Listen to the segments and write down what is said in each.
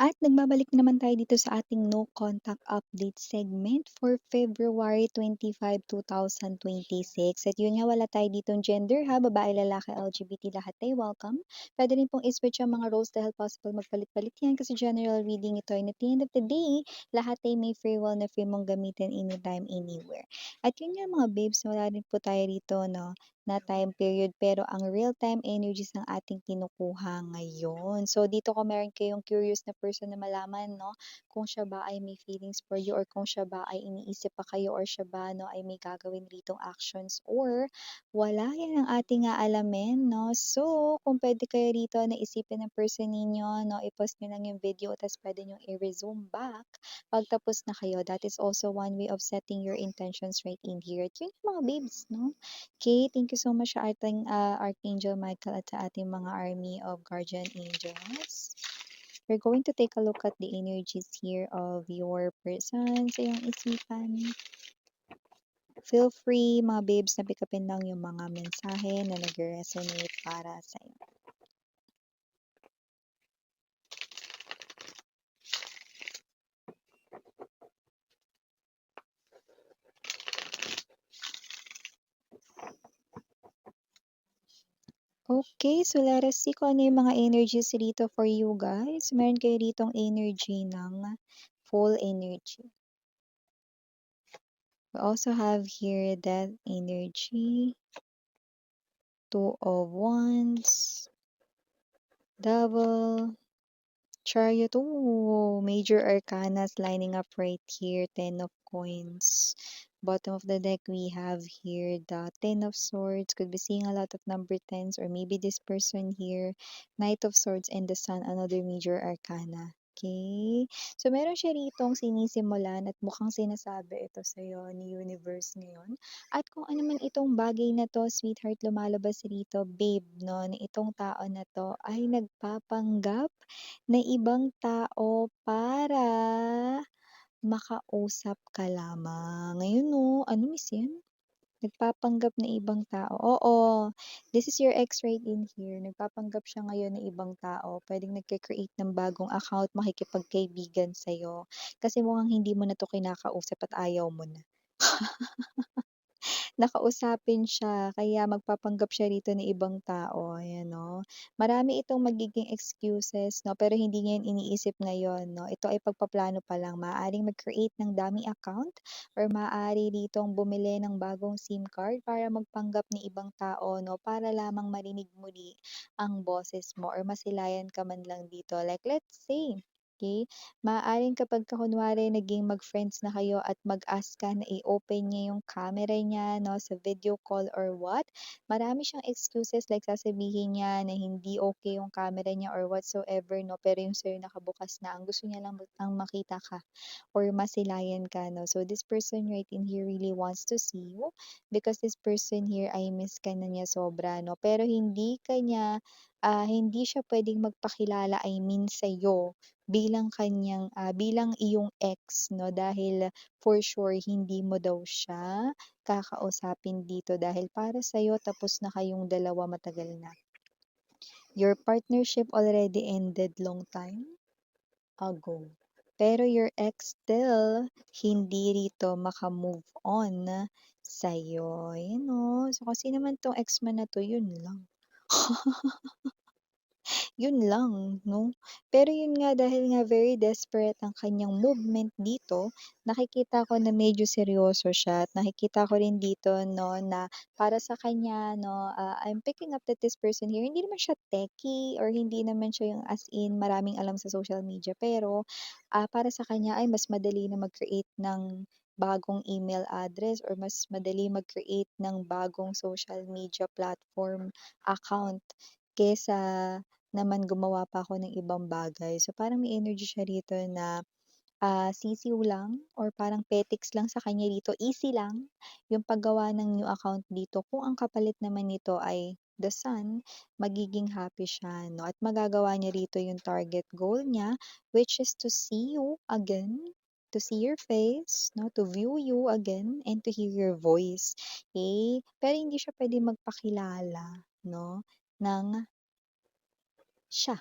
At nagbabalik naman tayo dito sa ating no contact update segment for February 25, 2026. At yun nga, wala tayo ditong gender ha, babae, lalaki, LGBT, lahat ay welcome. Pwede rin pong i-switch ang mga roles dahil possible magpalit-palit yan kasi general reading ito, and at the end of the day, lahat ay may free will na free mong gamitin anytime, anywhere. At yun nga mga babes, wala rin po tayo rito no, na time period pero ang real-time energies ng ating kinukuha ngayon. So dito kung meron kayong curious na person na malaman no, kung siya ba ay may feelings for you or kung siya ba ay iniisip pa kayo or siya ba no ay may gagawin ritong actions or wala, yan ang ating aalamin no. So kung pwede kayo rito na isipin ng person ninyo no, i-pause nyo lang yung video tapos pwede nyo i-resume back pagtapos na kayo. That is also one way of setting your intentions right in here. At yun yung mga babes no. Okay, thank you so much sa ating Archangel Michael at sa ating mga army of guardian angels. We're going to take a look at the energies here of your person sa iyong isipan. Feel free, mga babes, na pick upin lang yung mga mensahe na nag-resonate para sa iyo. Okay, so let us see kung ano yung mga energies rito for you guys. Meron kayo ritong energy ng full energy. We also have here death energy, Two of Wands, Devil, Chariot. Ooh, major arcanas lining up right here. Ten of Coins. Bottom of the deck, we have here the Ten of Swords. Could be seeing a lot of number tens, or maybe this person here, Knight of Swords and the Sun, another major arcana. Okay? So, meron siya ritong sinisimulan at mukhang sinasabi ito sa'yo ni Universe ngayon. At kung ano man itong bagay na to, sweetheart, lumalabas rito, babe, no, na itong tao na to ay nagpapanggap na ibang tao para makausap ka lamang. Ngayon 'no, ano miss 'yan? Nagpapanggap na ibang tao. Oo, this is your ex right in here. Nagpapanggap siya ngayon na ibang tao. Puwedeng nagke-create ng bagong account, makikipagkaibigan sa'yo. Kasi mukhang hindi mo na 'to kinakausap at ayaw mo na. Nakausapin siya kaya magpapanggap siya rito na ibang tao, ayan 'no. Marami itong magiging excuses 'no, pero hindi niya 'yan iniisip ngayon 'no. Ito ay pagpaplano pa lang. Maaaring mag-create ng daming account or maaari ritong bumili ng bagong SIM card para magpanggap na ibang tao 'no, para lamang marinig muli ang boses mo or masilayan ka man lang dito. Like let's say, okey, maaaring kapagka kunwari naging mag-friends na kayo at mag-ask ka na i-open niya yung camera niya 'no, sa video call or what, marami siyang excuses like sasabihin niya na hindi okay yung camera niya or whatsoever 'no, pero yung sa'yo nakabukas na. Ang gusto niya lang ang makita ka or masilayan ka 'no. So this person right in here really wants to see you because this person here ay miss ka na niya sobra 'no, pero hindi siya puwedeng magpakilala, I mean sa'yo bilang iyong ex 'no, dahil for sure hindi mo daw siya kakausapin dito dahil para sa'yo tapos na kayong dalawa matagal na. Your partnership already ended long time ago. Pero your ex still hindi rito maka-move on sa'yo, yun 'no. So, kasi naman 'tong ex mo na 'to, yun lang. Yun lang 'no. Pero yun nga dahil nga very desperate ang kanyang movement dito, nakikita ko na medyo seryoso siya at nakikita ko rin dito 'no na para sa kanya 'no, I'm picking up that this person here hindi naman siya techie or hindi naman siya yung as in maraming alam sa social media pero, para sa kanya ay mas madali na mag-create ng bagong email address or mas madali mag-create ng bagong social media platform account kesa naman gumawa pa ako ng ibang bagay. So, parang may energy siya rito na, sisiw lang or parang petics lang sa kanya dito, easy lang yung paggawa ng new account dito. Kung ang kapalit naman nito ay the sun, magiging happy siya 'no, at magagawa niya rito yung target goal niya, which is to see you again, to see your face 'no, to view you again, and to hear your voice, pero hindi siya puwedeng magpakilala 'no, ng siya.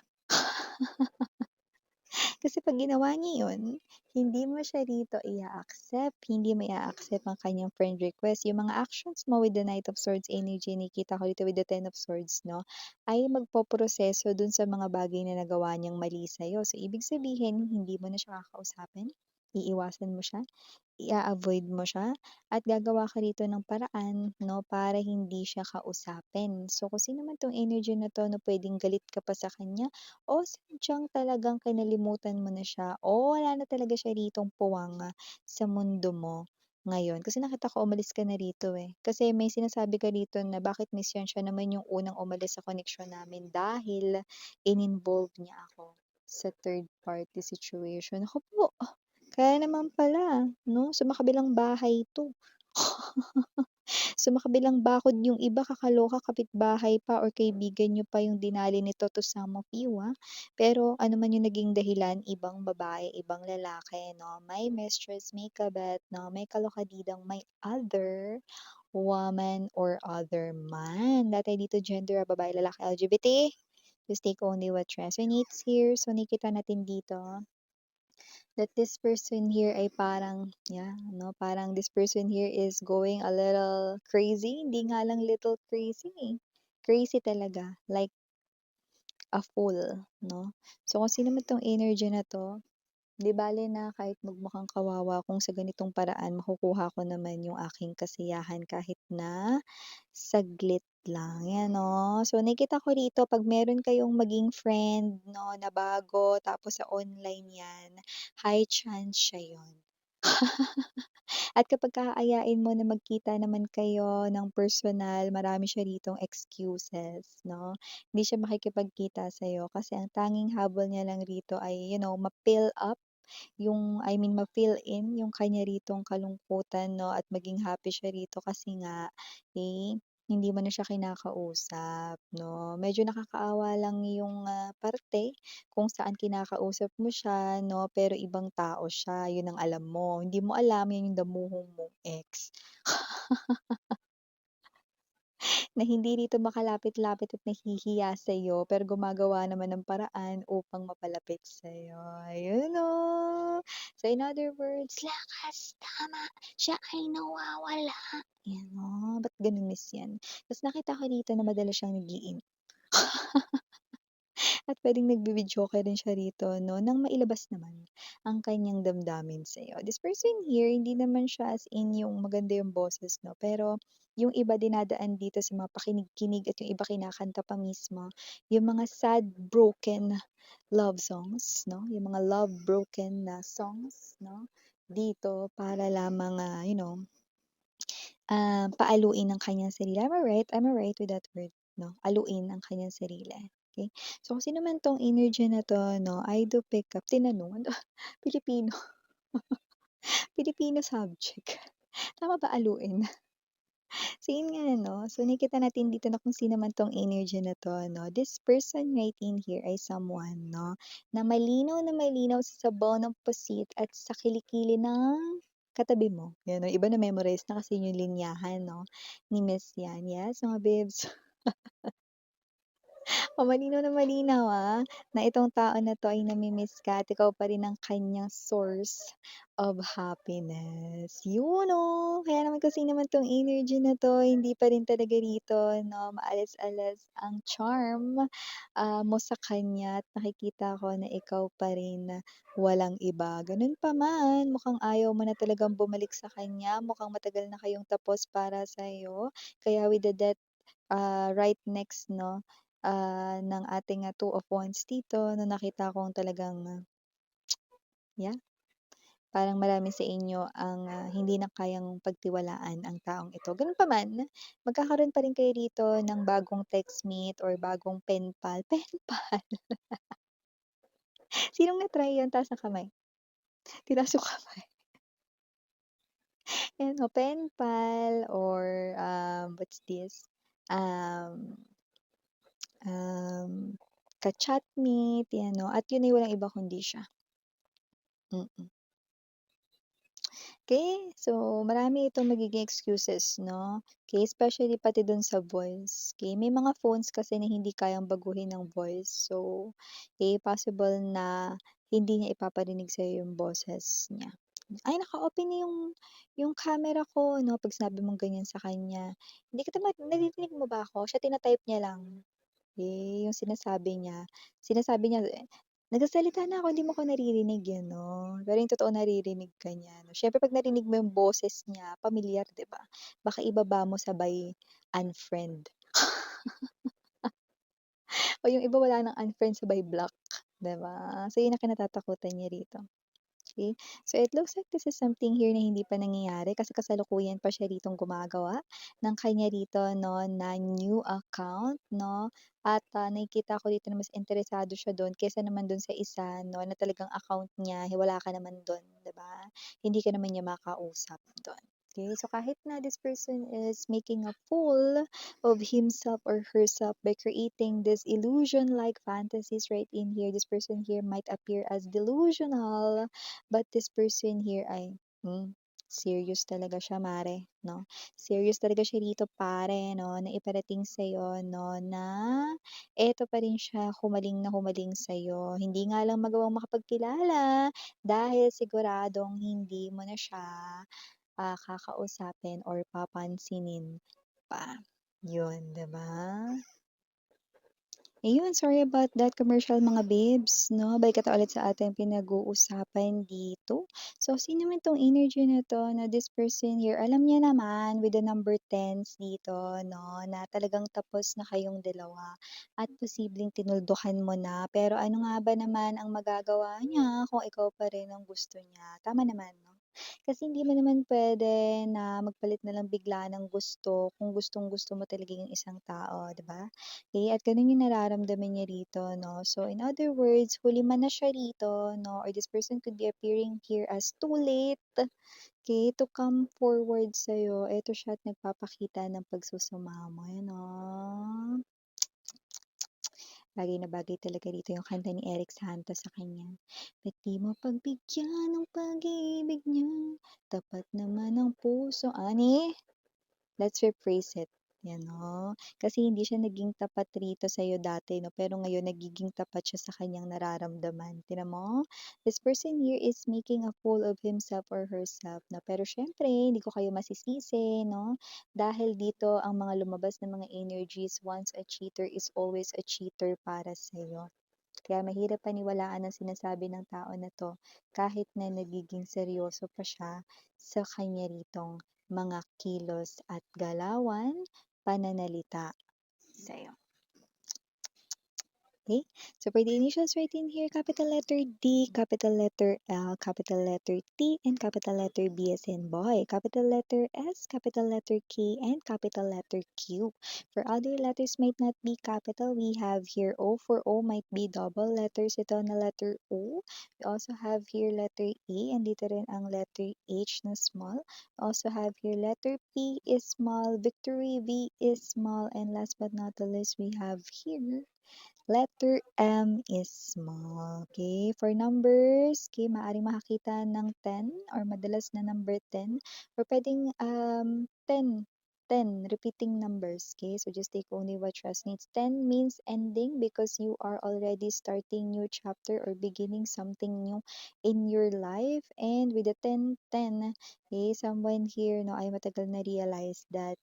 Kasi 'pag ginawa niya yun, hindi mo siya rito i-a-accept, hindi mo i-a-accept ang kanyang friend request. Yung mga actions mo with the Knight of Swords energy, nakikita ko dito with the Ten of Swords 'no, ay magpoproseso dun sa mga bagay na nagawa niyang mali sa'yo. So, ibig sabihin hindi mo na siya kakausapin, iiwasan mo siya, i-a-avoid mo siya at gagawa ka rito ng paraan 'no, para hindi siya kausapin. So, kung sino man 'tong energy na 'to na puwedeng galit ka pa sa kanya o sadyang talagang kinalimutan mo na siya o wala na talaga siya ritong puwang, sa mundo mo ngayon. Kasi nakita ko umalis ka na rito, eh. Kasi may sinasabi ka rito na bakit miss yan, siya naman yung unang umalis sa connection namin dahil in-involve niya ako sa third party situation. Naku po! Kaya naman pala 'no, sumakabilang bahay 'to. Sumakabilang bakod yung iba kakaloka kapitbahay pa or kaibigan niyo pa yung dinali nito to some of you, Pero ano man yung naging dahilan, ibang babae, ibang lalaki 'no, may mistress, may kabet 'no, may kalokadidang may other woman or other man. Dahil dito gender, babae, lalaki, LGBT, just take only what resonates here. So nakikita natin dito that this person here ay parang, yeah, no, parang this person here is going a little crazy. Hindi nga lang little crazy, eh. Crazy talaga, like a fool, no? So kung sino man 'tong energy na 'to, 'di bale na kahit magmukhang kawawa kung sa ganitong paraan makukuha ko naman yung aking kasiyahan kahit na saglit lang, 'yan 'no. So nakikita ko rito 'pag meron kayong maging friend 'no, na bago tapos sa online 'yan, high chance siya 'yun. At kapagka aayain mo na magkita naman kayo ng personal, marami siya ritong excuses 'no. Hindi siya makikipagkita sa'yo kasi ang tanging habol niya lang rito ay ma-fill up ma-fill in yung kanya ritong kalungkutan 'no at maging happy siya rito kasi nga, eh, hindi mo na siya kinakausap 'no. Medyo nakakaawa lang yung, parte kung saan kinakausap mo siya 'no, pero ibang tao siya, yun ang alam mo. Hindi mo alam yun yung damuhong mong ex. Na hindi rito makalapit-lapit at nahihiya sa'yo, pero gumagawa naman ng paraan upang mapalapit sa'yo, ayun oh. So in other words, lakas, tama, siya ay nawawala. Yan oh, ba't ganun miss yan? Ta's nakita ko dito na madalas siyang nag-iinom. At puwedeng nagvi-videoke rin siya rito 'no, nang mailabas naman ang kanyang damdamin sa'yo. This person here, hindi naman siya as in yung maganda yung boses 'no, pero yung iba dinadaan dito sa mga pakinig-kinig at yung iba kinakanta pa mismo, yung mga sad, broken love songs 'no, yung mga love broken na songs 'no, dito para lamang, paaluin ang kanyang sarili. Am I right with that word 'no? Aluin ang kanyang sarili, okey? So, kung sino man 'tong energy na 'to 'no, I do pick up tinanong, Filipino, Filipino subject. Tama ba aluin? So, yun nga 'no, so nakikita natin dito na kung sino man 'tong energy na 'to 'no, this person right in here ay someone 'no, na malinaw sa sabaw ng pusit at sa kilikili ng katabi mo. Yan 'no, iba na-memorize na kasi yung linyahan 'no, ni Miss yan. Yes, mga bibs. O malinaw na malinaw, na itong tao na 'to ay nami-miss ka at ikaw pa rin ang kanyang source of happiness. Yun, oh! Kaya naman kasi naman 'tong energy na 'to hindi pa rin talaga rito 'no, maalis-alis ang charm, mo sa kanya at nakikita ko na ikaw pa rin walang iba. Ganun pa man, mukhang ayaw mo na talagang bumalik sa kanya, mukhang matagal na kayong tapos para sa'yo. Kaya with the death, right next 'no, ng ating, Two of Wands dito na nakita kong talagang, yeah, parang marami sa inyo ang, hindi na kayang pagtiwalaan ang taong ito. Gano'n pa man, magkakaroon pa rin kayo rito ng bagong textmate or bagong pen pal, pen pal. Sinong na-try 'yun, taas ang kamay. Tinaas yung kamay. Ayan, oh, pen pal or, what's this, um, um, ka-chatmate, 'yan 'no, at 'yun ay walang iba kundi siya. Mm. Okay, so marami itong magiging excuses 'no, okay, especially pati dun sa voice, okay. May mga phones kasi na hindi kayang baguhin ng voice. So, possible na hindi niya ipaparinig sa'yo yung boses niya. "Ay, naka-open na yung camera ko," 'no, 'pag sinabi mong ganyan sa kanya. "Hindi kita naririnig mo ba ako?" Siya tina-type niya lang. Yung sinasabi niya, "Nagsasalita na ako, hindi mo ako naririnig." Gano'n. Pero yung totoo naririnig ka niya 'no. Siyempre 'pag narinig mo yung boses niya, pamilyar, 'di ba? Baka ibaba mo sabay unfriend. O yung iba wala ng unfriend sabay block, 'di ba? So yun ang kinatatakutan niya rito. Okay. So it looks like this is something here na hindi pa nangyayari kasi kasalukuyan pa siya ritong gumagawa ng kanya rito 'no, na new account 'no, at, nakikita ko dito na mas interesado siya dun kaysa naman dun sa isa 'no, na talagang account niya, wala ka naman dun, 'di ba? Hindi ka naman niya makausap dun. Okay. So kahit na this person is making a fool of himself or herself by creating this illusion-like fantasies right in here, this person here might appear as delusional. But this person here ay, serious talaga siya mare, 'no? Serious talaga siya dito pare 'no, na iparating sa'yo 'no, na eto pa rin siya, humaling na humaling sa'yo. Hindi nga lang magawang makapagkilala dahil siguradong hindi mo na siya, kakausapin or papansinin pa. Yun, 'di ba? Ayun, sorry about that commercial mga babes, 'no? Balik tayo ulit sa ating pinag-uusapan dito. So, sino man 'tong energy na 'to na this person here, alam niya naman with the number 10s dito, 'no, na talagang tapos na kayong dalawa at posibleng tinuldukan mo na. Pero ano nga ba naman ang magagawa niya kung ikaw pa rin ang gusto niya? Tama naman, 'no? Kasi hindi mo naman puwede na magpalit na lang bigla ng gusto kung gustong-gusto mo talaga yung isang tao, 'di ba? At gano'n yung nararamdaman niya rito 'no. So in other words, huli man na siya rito 'no, or this person could be appearing here as too late, to come forward sa'yo. Eto siya at nagpapakita ng pagsusumamo, ayan oh. Bagay na bagay talaga dito yung kanta ni Eric Santos sa kanya. Ba't di mo pagbigyan ng pag-ibig niya, tapat naman ang puso ani? Let's rephrase it, 'yan 'no. Kasi hindi siya naging tapat rito sa'yo dati 'no, pero ngayon nagiging tapat siya sa kanyang nararamdaman, tignan mo? This person here is making a fool of himself or herself na pero siyempre hindi ko kayo masisisi 'no, dahil dito ang mga lumabas na mga energies, once a cheater is always a cheater para sa'yo. Kaya mahirap paniwalaan ang sinasabi ng tao na 'to kahit na nagiging seryoso pa siya sa kanya ritong mga kilos at galawan, pananalita sa'yo. Okay? So for the initials right in here, capital letter D, capital letter L, capital letter T, and capital letter B as in boy, capital letter S, capital letter K, and capital letter Q. For other letters might not be capital, we have here O. For O might be double letters ito na letter O. We also have here letter A, and dito rin ang letter H na small. We also have here letter P is small, victory V is small, and last but not the least, we have here letter M is small. Okay? For numbers, okay, maaaring makakita ng 10 or madalas na number 10 or pwedeng 10 repeating numbers. Okay? So just take only what resonates. 10 means ending because you are already starting new chapter or beginning something new in your life. And with the 10, okay, someone here no ay matagal na realize that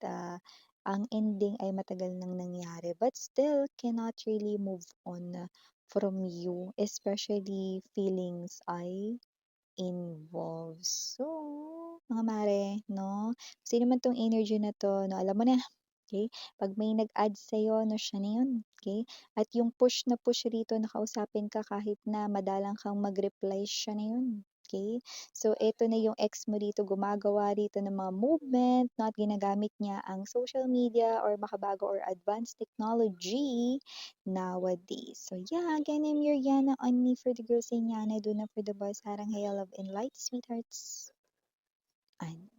ang ending ay matagal nang nangyari but still cannot really move on from you, especially feelings ay involved. So, mga mare, no? Sino man tong energy na to, no? Alam mo na, okay? Pag may nag-add sa'yo, no, siya na yun, okay? At yung push na push rito, nakausapin ka kahit na madalang kang mag-reply, siya na yun. Okay? So, eto na yung ex mo dito, gumagawa rito ng mga movement, no, at ginagamit niya ang social media or makabago or advanced technology nowadays. So, yeah, again, I'm your Yana, only for the girls saying Yana, do not for the boys. Harang, hey, love, and light, sweethearts. And